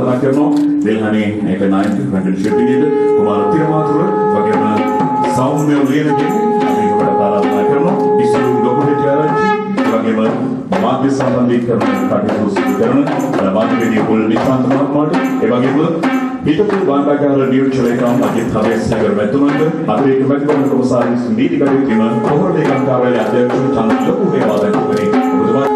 ආරාධනා කරනවා දෙල්හනේ ඒක නායක රංගන ශිල්පිනියට කුමාර තිරමාතුර වගේම සෞම්‍ය ලියනගේ අපි ඔබට ආරාධනා කරනවා ඉස්සු ලොකුහෙටිආරච්චි වගේම මාධ්‍ය සම්බන්ධීකරණ කටයුතු සිදු කරන මාධ්‍යවේදී පොල් නිශාන්ත මහත්මයාට ඒ වගේම හිටපු බණ්ඩාරගල නියෝජ්‍යලේකම් අජිත් හවේසේකර මැතිතුමන්ට අතිරේක මැතිතුමන් කොමසාරිස් නීති කටයුතු තිබෙන පොහොර ලේකම් කාර්යාලයේ අධ්‍යක්ෂ චන්ද ලොකුහේවා දැක්වුවේ ඔබතුමා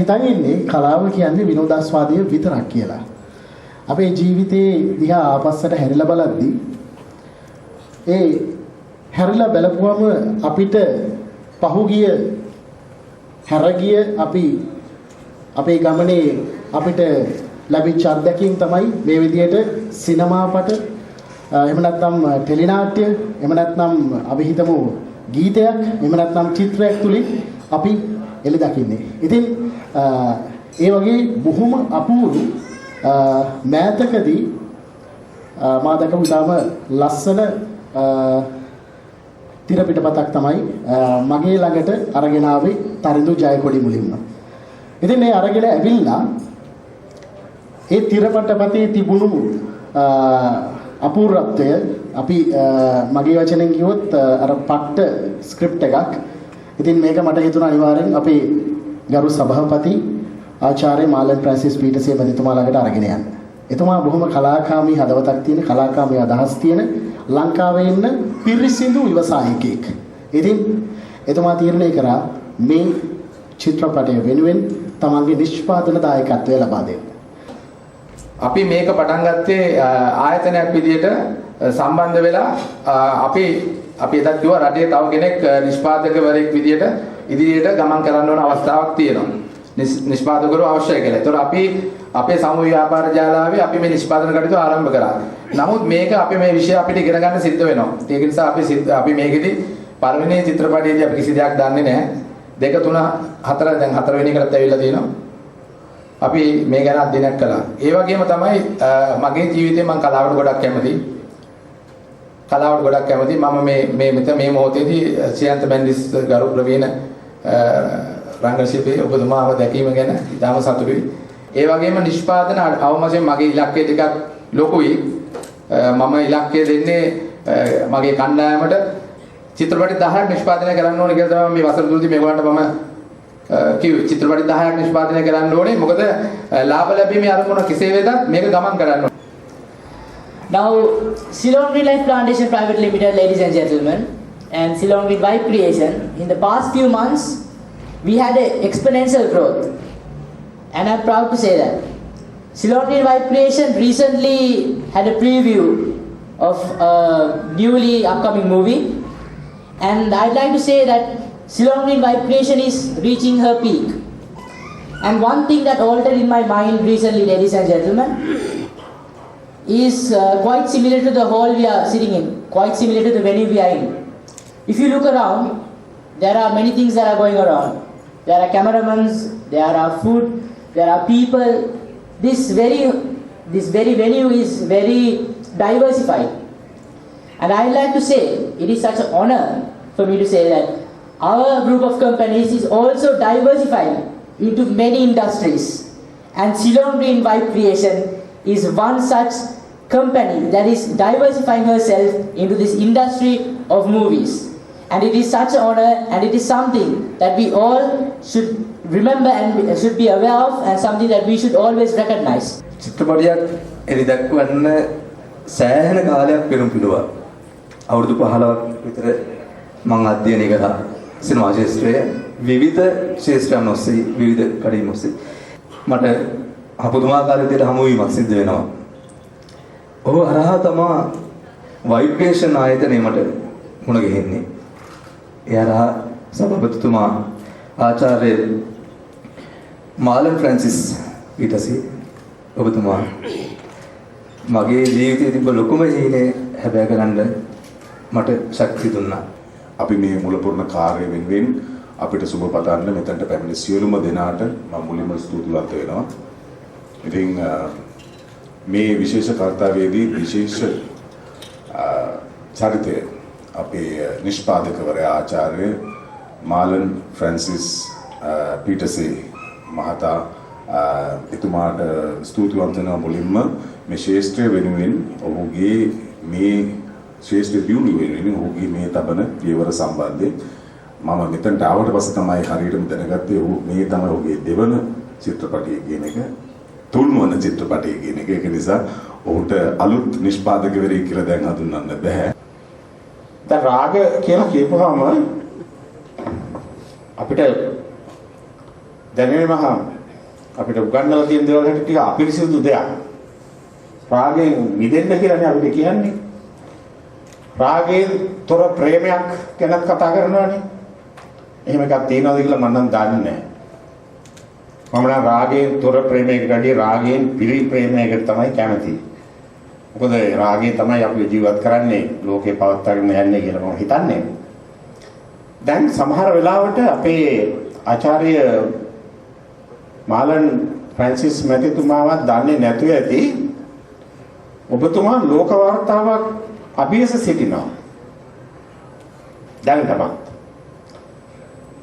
හිතන්නේ කලාව කියන්නේ විනෝදාස්වාදය විතරක් කියලා. අපේ ජීවිතේ දිහා ආපස්සට හැරිලා බලද්දී ඒ හැරිලා බලපුවම අපිට පහුගිය හැරගිය අපි අපේ ගමනේ අපිට ලැබිච්ච අත්දැකීම් තමයි මේ විදිහට සිනමාපට එහෙම නැත්නම් ටෙලිනාට්‍ය එහෙම නැත්නම් අපි හිතමු ගීතයක් එහෙම නැත්නම් චිත්‍රයක් තුලින් අපි එළි දකින්නේ. ඉතින් ඒ වගේ බොහොම අපූර්ව මෑතකදී මා දැකපු ඉතාම ලස්සන තිර පිටපතක් තමයි මගේ ළඟට අරගෙන ආවේ තරිඳු ජයකොඩි මුලින්ම. ඉතින් මේ අරගෙන ඇවිල්ලා ඒ තිර පිටපතේ තිබුණු අපූර්වත්වය අපි මගේ වචනෙන් කිව්වොත් අර පට්ට ස්ක්‍රිප්ට් එකක්. ඉතින් මේක මට හිතුණා අනිවාර්යෙන් අපේ ගරු සභාපති ආචාර්ය මාලන් ෆ්‍රැන්සිස් පීටර්සේ මැතිතුමා ළඟට අරගෙන යන්න. එතුමා බොහොම කලාකාමී හදවතක් තියෙන කලාකාමී අදහස් තියෙන ලංකාවේ ඉන්න පිරිසිදු ව්‍යවසායකයෙක්. ඉතින් එතුමා තීරණය කරා මේ චිත්‍රපටය වෙනුවෙන් තමන්ගේ නිෂ්පාදන දායකත්වය ලබා දෙන්න. අපි මේක පටන් ගත්තේ ආයතනයක් විදියට සම්බන්ධ වෙලා අපි එදත් කිව්වා රටේ තව කෙනෙක් නිෂ්පාදකවරයෙක් විදියට ඉදිරියට ගමන් කරන්න ඕන අවස්ථාවක් තියෙනවා. නිෂ්පාදකවරු අවශ්‍යයි කියලා. ඒතකොට අපි අපේ සමූහ ව්‍යාපාර ජාලාවේ අපි මේ නිෂ්පාදන කටයුතු ආරම්භ කරා. නමුත් මේක අපි මේ විෂය අපිට ඉගෙන ගන්න සිද්ධ වෙනවා. ඒක නිසා අපි මේකෙදි පළවෙනි චිත්‍රපටයේදී අපි කිසි දෙයක් දන්නේ නැහැ. 2 3 4 දැන් 4 වෙනි එකටත් ඇවිල්ලා තියෙනවා. අපි මේ ගැන අධ්‍යයනයක් කළා. ඒ වගේම තමයි මගේ ජීවිතේ මම කලාවට ගොඩක් කැමතියි. මම මේ මොහොතේදී සියන්ත මැන්ඩිස් ගරු ප්‍රවීණ රංගන ශිල්පී ඔබතුමාව දැකීම ගැන ඉතාම සතුටුයි. ඒ වගේම නිෂ්පාදන අවමයෙන් මගේ ඉලක්කය ටිකක් ලොකුයි. මම ඉලක්කය දෙන්නේ මගේ කණ්ඩායමට චිත්‍රපටි 10ක් නිෂ්පාදනය කරන්න ඕනේ කියලා තමයි මේ වසර තුනදී මේගොල්ලන්ට මම කිව්වේ. චිත්‍රපටි 10ක් නිෂ්පාදනය කරන්න ඕනේ. මොකද ලාභ ලැබීමේ අරමුණ කෙසේ වෙතත් මේක ගමන් කරන්න ඕනේ. Now, Ceylon Green Life Plantation Private Limited, ladies and gentlemen, and Ceylon Green Vibe Creation, in the past few months, we had an exponential growth. And I'm proud to say that. Ceylon Green Vibe Creation recently had a preview of a newly upcoming movie. And I'd like to say that Ceylon Green Vibe Creation is reaching her peak. And one thing that altered in my mind recently, ladies and gentlemen, is quite similar to the hall we are sitting in, quite similar to the venue we are in. If you look around, there are many things that are going around. There are cameramans, there are food, there are people. This very venue is very diversified. And I'd like to say, it is such an honor for me to say that our group of companies is also diversified into many industries. And Ceylon Green Vibe Creation is one such company that is diversifying herself into this industry of movies. And it is such an honor, and it is something that we all should remember and should be aware of, and something that we should always recognize. චිත්‍රපටයක් එලි දක්වන්න සෑහෙන කාලයක් පෙරම්පිරුවා. අවුරුදු 15ක් විතර මම අධ්‍යයනය කළා සිනමා ශාස්ත්‍රයේ විවිධ ශාස්ත්‍රයන් ඔස්සේ විවිධ කඩින් ඔස්සේ මට අපුදුමාකාර විදිහට හමුවීමක් සිද්ධ වෙනවා. ඔහු හරහා තමා වයිබ්‍රේෂන් ආයතනය මට මුණ ගැහෙන්නේ. ඒ හරහා සභාපතිතුමා ආචාර්ය මාලන් ෆ්‍රැන්සිස් පීටර්සේ ඔබතුමා මගේ ජීවිතයේ තිබ්බ ලොකුම හීනේ හැබෑ කරන්න මට ශක්තිය දුන්නා. අපි මේ මුලපුරන කාර්ය වෙනුවෙන් අපිට සුබ පතන්න මෙතනට පැමිණි සියලුම දෙනාට මම මුලින්ම ස්තුතිවන්ත වෙනවා. ඉතින් මේ විශේෂ කාර්යයේදී විශේෂ චරිතය අපේ නිෂ්පාදකවරයා ආචාර්ය මාලන් ෆ්‍රැන්සිස් පීටර්සේ මහතා එතුමාට ස්තුතිවන්ත වෙනවා මුලින්ම මේ ශාස්ත්‍රය වෙනුවෙන් ඔහුගේ මේ ශාස්ත්‍රීය දියුණුව වෙනුවෙන් ඔහුගේ මේ තබන පියවර සම්බන්ධයෙන් මම මෙතනට ආවට පස්සේ තමයි හරියටම දැනගත්තේ ඔහු මේ තමයි ඔහුගේ දෙවන චිත්‍රපටය කියන එක තුන්වන චිත්‍රපටය කියන එක. ඒක නිසා ඔහුට අලුත් නිෂ්පාදකවරයෙක් කියලා දැන් හඳුන්වන්න බෑ. දැන් රාග කියලා කියපුවාම අපිට දැනෙනවා අපිට උගන්වලා තියෙන දේවල් හැටියට ටික අපිරිසිදු දෙයක්. රාගයෙන් මිදෙන්න කියලානේ අපිට කියන්නේ. රාගයෙන් තොර ප්‍රේමයක් ගැන කතා කරනවානේ. එහෙම එකක් තියෙනවද කියලා මම නම් දන්නේ නැහැ. මම නම් රාගයෙන් තොර ප්‍රේමයකට වැඩිය රාගයෙන් පිරි ප්‍රේමයකට තමයි කැමති. මොකද රාගය තමයි අපි ජීවත් කරන්නේ ලෝකේ පවත්වාගෙන යන්නේ කියලා මම හිතන්නේ. දැන් සමහර වෙලාවට අපේ ආචාර්ය මාලන් ෆ්‍රැන්සිස් මැතිතුමාවත් දන්නේ නැතුව ඇති ඔබතුමා ලෝක වාර්තාවක් අභියස සිටිනවා. දැන් තමයි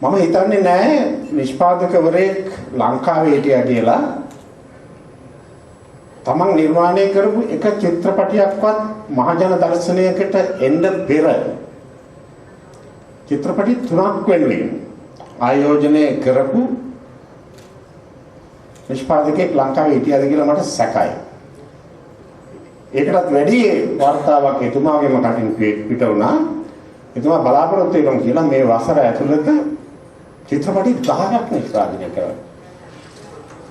මම හිතන්නේ නැහැ නිෂ්පාදකවරයෙක් ලංකාවේ හිටියා කියලා තමන් නිර්මාණය කරපු එක චිත්‍රපටයක්වත් මහජන දර්ශනයකට එන්න පෙර චිත්‍රපටි 3ක් වෙනුවෙන් ආයෝජනය කරපු නිෂ්පාදකයෙක් ලංකාවේ හිටියද කියලා මට සැකයි. ඒකටත් වැඩි වார்த்தාවක් එතුමාගේම කටින් පිට වුණා. එතුමා බලාපොරොත්තු වෙනවා කියලා මේ වසර ඇතුළත චිත්‍රපටි 10ක් නිෂ්පාදනය කරා.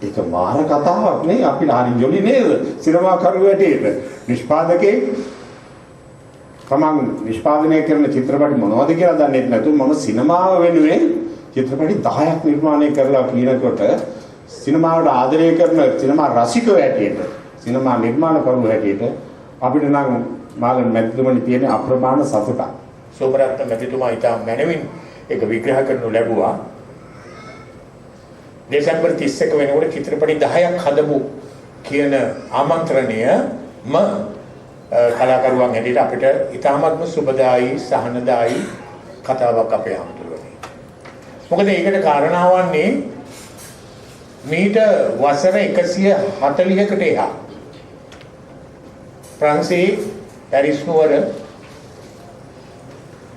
ඒක මාර කතාවක් නේ. අපිට හරි ජොලි නේද? සිනමාකරු හැටියට නිෂ්පාදකයෙක් තමන් නිෂ්පාදනය කරන චිත්‍රපටි මොනවද කියලා දන්නේ නැතුව මම සිනමාව වෙනුවෙන් චිත්‍රපටි 10ක් නිර්මාණය කරලා කියනකොට සිනමාවට ආදරය කරන සිනමා රසිකයෝ හැටියට සිනමා නිර්මාණකරු හැටියට අපිට නම් මාලන් මැතිතුමනි තියෙන අප්‍රමාණ සතුටක්. සෝමරත්න මැතිතුමා ඉතා මැනවින් ඒක විග්‍රහ කරනු ලැබුවා. දෙසැම්බර් 31 වෙනකොට චිත්‍රපටි 10ක් හදමු කියන ආමන්ත්‍රණයම කලාකරුවන් හැටියට අපිට ඉතාමත්ම සුබදායි සහනදායි කතාවක් අපේ අමුතුරනේ. මොකද ඒකට කාරණා වන්නේ මීට වසර 140කට එහා ප්‍රංශයේ පැරිස් නුවර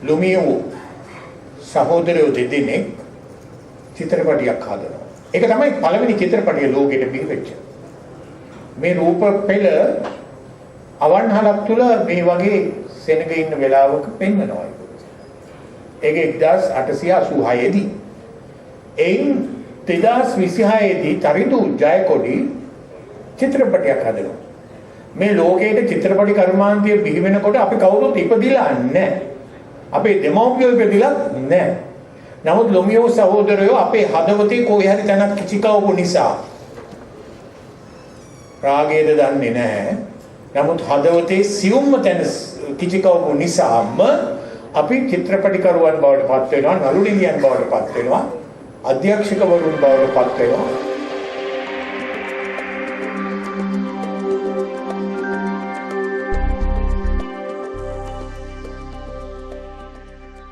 ලුමියෝ සහෝදරයෝ දෙදෙනෙක් චිත්‍රපටියක් හදනවා. ඒක තමයි පළවෙනි චිත්‍රපටිය ලෝකෙට බිහිවෙච්ච. මේ රූප පෙළ අවන්හලක් තුල මේ වගේ සෙනග ඉන්න වෙලාවක පෙන්වනවා. ඒක 1886 දී. එයින් 2026 දී තරිඳු ජයකොඩි චිත්‍රපටයක් හදනවා. මේ ලෝකයේ චිත්‍රපටි කර්මාන්තය බිහි වෙනකොට අපි කවුරුත් ඉපදිලා නැහැ. අපේ දෙමව්පියෝ ඉපදිලා නැහැ. නමුත් ලොමියෝ සහෝදරයෝ අපේ හදවතේ කොහේ හරි තැනක් කිචිකවපු නිසා රාගයද දන්නේ නැහැ. නමුත් හදවතේ සියුම්ම තැන කිචිකවපු නිසාම අපි චිත්‍රපටිකරුවන් බවට පත් වෙනවා, නළු නිලියන් බවට පත් වෙනවා, අධ්‍යක්ෂකවරුන් බවට පත් වෙනවා.